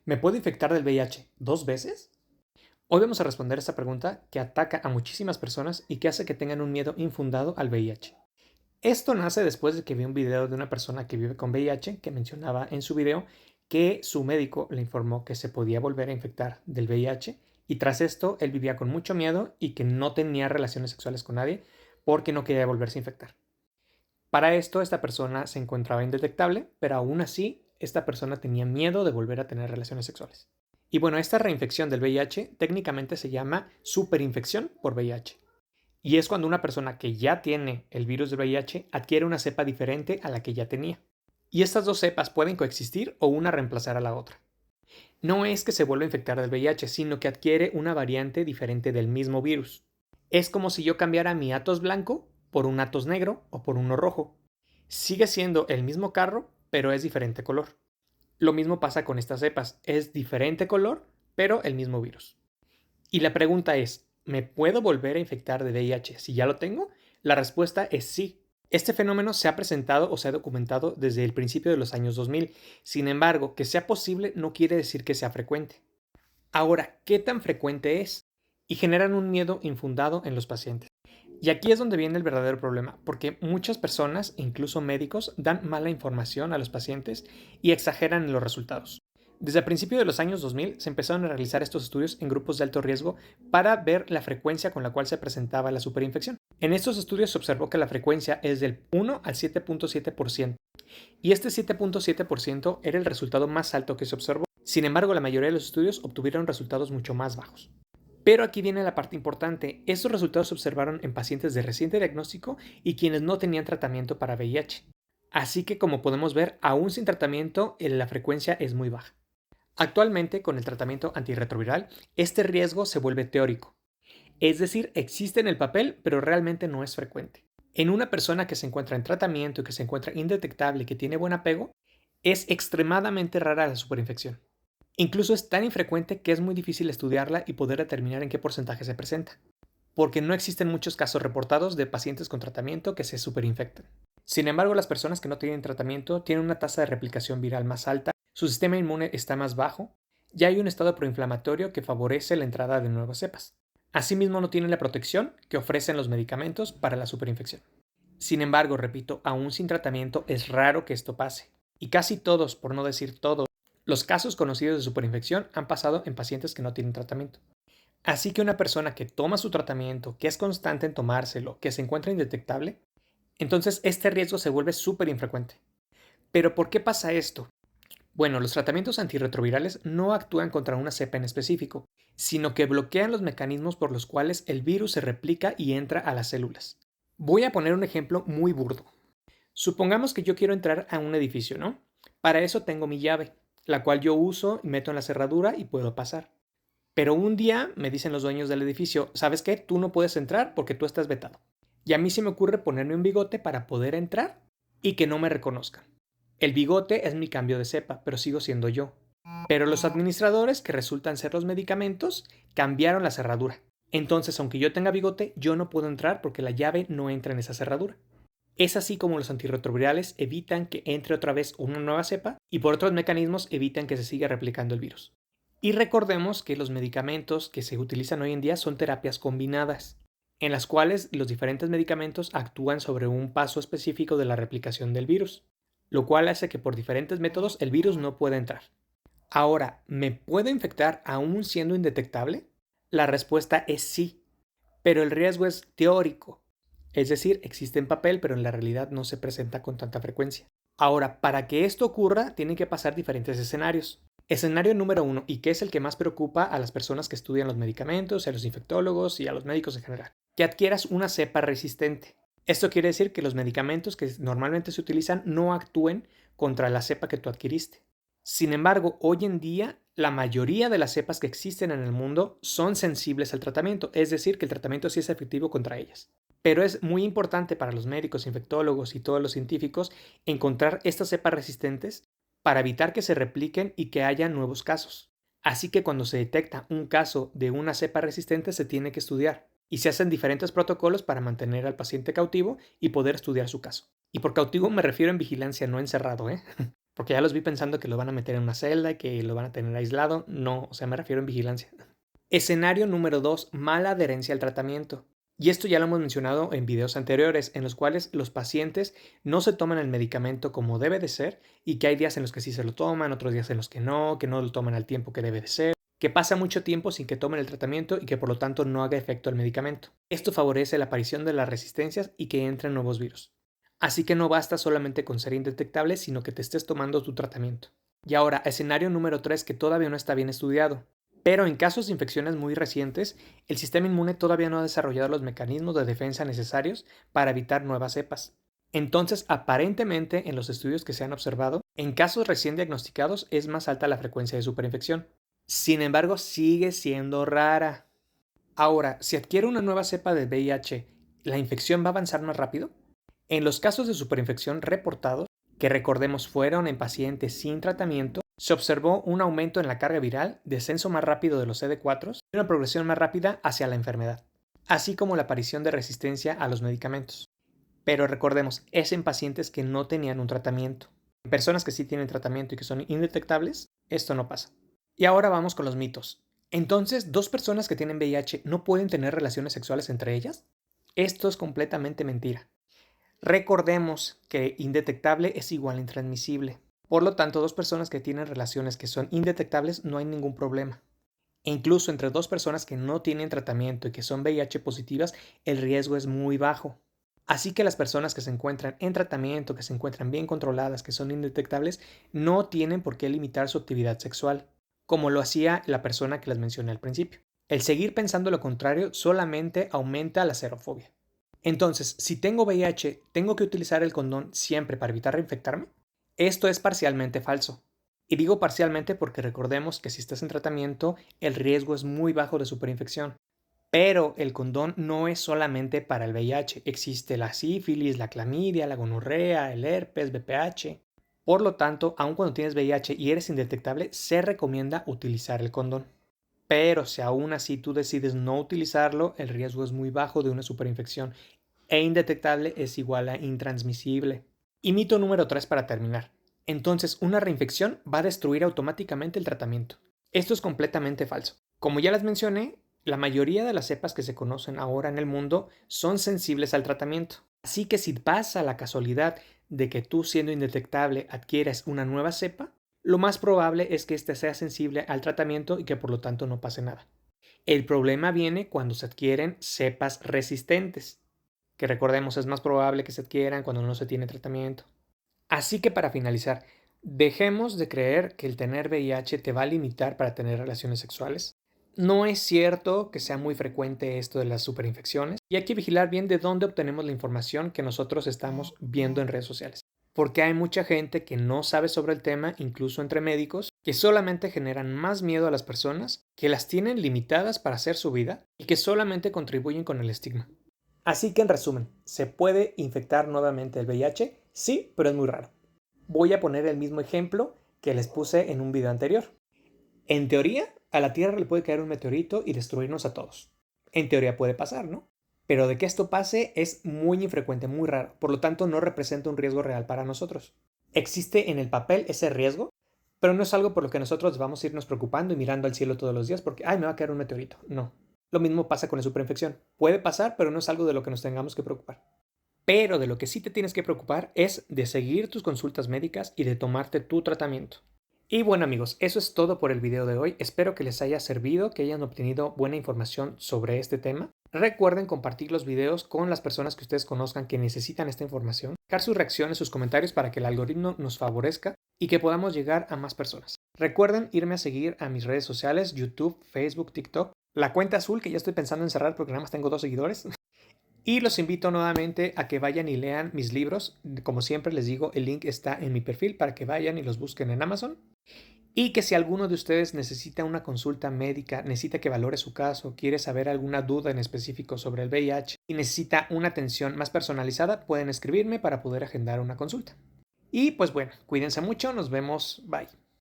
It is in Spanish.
¿Me puedo infectar del VIH 2 veces? Hoy vamos a responder esta pregunta que ataca a muchísimas personas y que hace que tengan un miedo infundado al VIH. Esto nace después de que vi un video de una persona que vive con VIH que mencionaba en su video que su médico le informó que se podía volver a infectar del VIH y tras esto él vivía con mucho miedo y que no tenía relaciones sexuales con nadie porque no quería volverse a infectar. Para esto esta persona se encontraba indetectable, pero aún así esta persona tenía miedo de volver a tener relaciones sexuales. Y bueno, esta reinfección del VIH técnicamente se llama superinfección por VIH. Y es cuando una persona que ya tiene el virus del VIH adquiere una cepa diferente a la que ya tenía. Y estas dos cepas pueden coexistir o una reemplazar a la otra. No es que se vuelva a infectar del VIH, sino que adquiere una variante diferente del mismo virus. Es como si yo cambiara mi Atos blanco por un Atos negro o por uno rojo. Sigue siendo el mismo carro, pero es diferente color. Lo mismo pasa con estas cepas, es diferente color, pero el mismo virus. Y la pregunta es, ¿me puedo volver a infectar de VIH si ya lo tengo? La respuesta es sí. Este fenómeno se ha presentado o se ha documentado desde el principio de los años 2000. Sin embargo, que sea posible no quiere decir que sea frecuente. Ahora, ¿qué tan frecuente es? Y generan un miedo infundado en los pacientes. Y aquí es donde viene el verdadero problema, porque muchas personas, incluso médicos, dan mala información a los pacientes y exageran en los resultados. Desde el principio de los años 2000 se empezaron a realizar estos estudios en grupos de alto riesgo para ver la frecuencia con la cual se presentaba la superinfección. En estos estudios se observó que la frecuencia es del 1 al 7.7% y este 7.7% era el resultado más alto que se observó. Sin embargo, la mayoría de los estudios obtuvieron resultados mucho más bajos. Pero aquí viene la parte importante. Estos resultados se observaron en pacientes de reciente diagnóstico y quienes no tenían tratamiento para VIH. Así que como podemos ver, aún sin tratamiento, la frecuencia es muy baja. Actualmente, con el tratamiento antirretroviral, este riesgo se vuelve teórico. Es decir, existe en el papel, pero realmente no es frecuente. En una persona que se encuentra en tratamiento y que se encuentra indetectable y que tiene buen apego, es extremadamente rara la superinfección. Incluso es tan infrecuente que es muy difícil estudiarla y poder determinar en qué porcentaje se presenta, porque no existen muchos casos reportados de pacientes con tratamiento que se superinfectan. Sin embargo, las personas que no tienen tratamiento tienen una tasa de replicación viral más alta, su sistema inmune está más bajo, y hay un estado proinflamatorio que favorece la entrada de nuevas cepas. Asimismo, no tienen la protección que ofrecen los medicamentos para la superinfección. Sin embargo, repito, aún sin tratamiento es raro que esto pase, y casi todos, por no decir todos, los casos conocidos de superinfección han pasado en pacientes que no tienen tratamiento. Así que una persona que toma su tratamiento, que es constante en tomárselo, que se encuentra indetectable, entonces este riesgo se vuelve súper infrecuente. ¿Pero por qué pasa esto? Bueno, los tratamientos antirretrovirales no actúan contra una cepa en específico, sino que bloquean los mecanismos por los cuales el virus se replica y entra a las células. Voy a poner un ejemplo muy burdo. Supongamos que yo quiero entrar a un edificio, ¿no? Para eso tengo mi llave, la cual yo uso y meto en la cerradura y puedo pasar. Pero un día me dicen los dueños del edificio, ¿sabes qué? Tú no puedes entrar porque tú estás vetado. Y a mí se me ocurre ponerme un bigote para poder entrar y que no me reconozcan. El bigote es mi cambio de cepa, pero sigo siendo yo. Pero los administradores, que resultan ser los medicamentos, cambiaron la cerradura. Entonces, aunque yo tenga bigote, yo no puedo entrar porque la llave no entra en esa cerradura. Es así como los antirretrovirales evitan que entre otra vez una nueva cepa y por otros mecanismos evitan que se siga replicando el virus. Y recordemos que los medicamentos que se utilizan hoy en día son terapias combinadas, en las cuales los diferentes medicamentos actúan sobre un paso específico de la replicación del virus, lo cual hace que por diferentes métodos el virus no pueda entrar. Ahora, ¿me puede infectar aún siendo indetectable? La respuesta es sí, pero el riesgo es teórico. Es decir, existe en papel, pero en la realidad no se presenta con tanta frecuencia. Ahora, para que esto ocurra, tienen que pasar diferentes escenarios. Escenario número 1, y que es el que más preocupa a las personas que estudian los medicamentos, a los infectólogos y a los médicos en general, que adquieras una cepa resistente. Esto quiere decir que los medicamentos que normalmente se utilizan no actúen contra la cepa que tú adquiriste. Sin embargo, hoy en día, la mayoría de las cepas que existen en el mundo son sensibles al tratamiento, es decir, que el tratamiento sí es efectivo contra ellas. Pero es muy importante para los médicos, infectólogos y todos los científicos encontrar estas cepas resistentes para evitar que se repliquen y que haya nuevos casos. Así que cuando se detecta un caso de una cepa resistente se tiene que estudiar y se hacen diferentes protocolos para mantener al paciente cautivo y poder estudiar su caso. Y por cautivo me refiero en vigilancia, no encerrado, Porque ya los vi pensando que lo van a meter en una celda y que lo van a tener aislado. No, o sea, me refiero en vigilancia. Escenario número 2, mala adherencia al tratamiento. Y esto ya lo hemos mencionado en videos anteriores, en los cuales los pacientes no se toman el medicamento como debe de ser y que hay días en los que sí se lo toman, otros días en los que no lo toman al tiempo que debe de ser, que pasa mucho tiempo sin que tomen el tratamiento y que por lo tanto no haga efecto el medicamento. Esto favorece la aparición de las resistencias y que entren nuevos virus. Así que no basta solamente con ser indetectable, sino que te estés tomando tu tratamiento. Y ahora, escenario número 3 que todavía no está bien estudiado. Pero en casos de infecciones muy recientes, el sistema inmune todavía no ha desarrollado los mecanismos de defensa necesarios para evitar nuevas cepas. Entonces, aparentemente, en los estudios que se han observado, en casos recién diagnosticados es más alta la frecuencia de superinfección. Sin embargo, sigue siendo rara. Ahora, si adquiere una nueva cepa de VIH, ¿la infección va a avanzar más rápido? En los casos de superinfección reportados, que recordemos fueron en pacientes sin tratamiento, se observó un aumento en la carga viral, descenso más rápido de los CD4 y una progresión más rápida hacia la enfermedad, así como la aparición de resistencia a los medicamentos. Pero recordemos, es en pacientes que no tenían un tratamiento. En personas que sí tienen tratamiento y que son indetectables, esto no pasa. Y ahora vamos con los mitos. Entonces, ¿dos personas que tienen VIH no pueden tener relaciones sexuales entre ellas? Esto es completamente mentira. Recordemos que indetectable es igual a intransmisible. Por lo tanto, dos personas que tienen relaciones que son indetectables no hay ningún problema. E incluso entre dos personas que no tienen tratamiento y que son VIH positivas, el riesgo es muy bajo. Así que las personas que se encuentran en tratamiento, que se encuentran bien controladas, que son indetectables, no tienen por qué limitar su actividad sexual, como lo hacía la persona que les mencioné al principio. El seguir pensando lo contrario solamente aumenta la xerofobia. Entonces, si tengo VIH, ¿tengo que utilizar el condón siempre para evitar reinfectarme? Esto es parcialmente falso. Y digo parcialmente porque recordemos que si estás en tratamiento, el riesgo es muy bajo de superinfección. Pero el condón no es solamente para el VIH. Existe la sífilis, la clamidia, la gonorrea, el herpes, VPH. Por lo tanto, aun cuando tienes VIH y eres indetectable, se recomienda utilizar el condón. Pero si aún así tú decides no utilizarlo, el riesgo es muy bajo de una superinfección e indetectable es igual a intransmisible. Y mito número 3 para terminar. Entonces, una reinfección va a destruir automáticamente el tratamiento. Esto es completamente falso. Como ya les mencioné, la mayoría de las cepas que se conocen ahora en el mundo son sensibles al tratamiento. Así que si pasa la casualidad de que tú siendo indetectable adquieras una nueva cepa, lo más probable es que éste sea sensible al tratamiento y que por lo tanto no pase nada. El problema viene cuando se adquieren cepas resistentes, que recordemos es más probable que se adquieran cuando no se tiene tratamiento. Así que para finalizar, dejemos de creer que el tener VIH te va a limitar para tener relaciones sexuales. No es cierto que sea muy frecuente esto de las superinfecciones y hay que vigilar bien de dónde obtenemos la información que nosotros estamos viendo en redes sociales. Porque hay mucha gente que no sabe sobre el tema, incluso entre médicos, que solamente generan más miedo a las personas, que las tienen limitadas para hacer su vida y que solamente contribuyen con el estigma. Así que en resumen, ¿se puede infectar nuevamente el VIH? Sí, pero es muy raro. Voy a poner el mismo ejemplo que les puse en un video anterior. En teoría, a la Tierra le puede caer un meteorito y destruirnos a todos. En teoría puede pasar, ¿no? Pero de que esto pase es muy infrecuente, muy raro. Por lo tanto, no representa un riesgo real para nosotros. Existe en el papel ese riesgo, pero no es algo por lo que nosotros vamos a irnos preocupando y mirando al cielo todos los días porque, ay, me va a caer un meteorito. No. Lo mismo pasa con la superinfección. Puede pasar, pero no es algo de lo que nos tengamos que preocupar. Pero de lo que sí te tienes que preocupar es de seguir tus consultas médicas y de tomarte tu tratamiento. Y bueno amigos, eso es todo por el video de hoy. Espero que les haya servido, que hayan obtenido buena información sobre este tema. Recuerden compartir los videos con las personas que ustedes conozcan que necesitan esta información, dejar sus reacciones, sus comentarios para que el algoritmo nos favorezca y que podamos llegar a más personas. Recuerden irme a seguir a mis redes sociales, YouTube, Facebook, TikTok, la cuenta azul que ya estoy pensando en cerrar porque nada más tengo 2 seguidores. Y los invito nuevamente a que vayan y lean mis libros. Como siempre les digo, el link está en mi perfil para que vayan y los busquen en Amazon. Y que si alguno de ustedes necesita una consulta médica, necesita que valore su caso, quiere saber alguna duda en específico sobre el VIH y necesita una atención más personalizada, pueden escribirme para poder agendar una consulta. Y pues bueno, cuídense mucho, nos vemos, bye.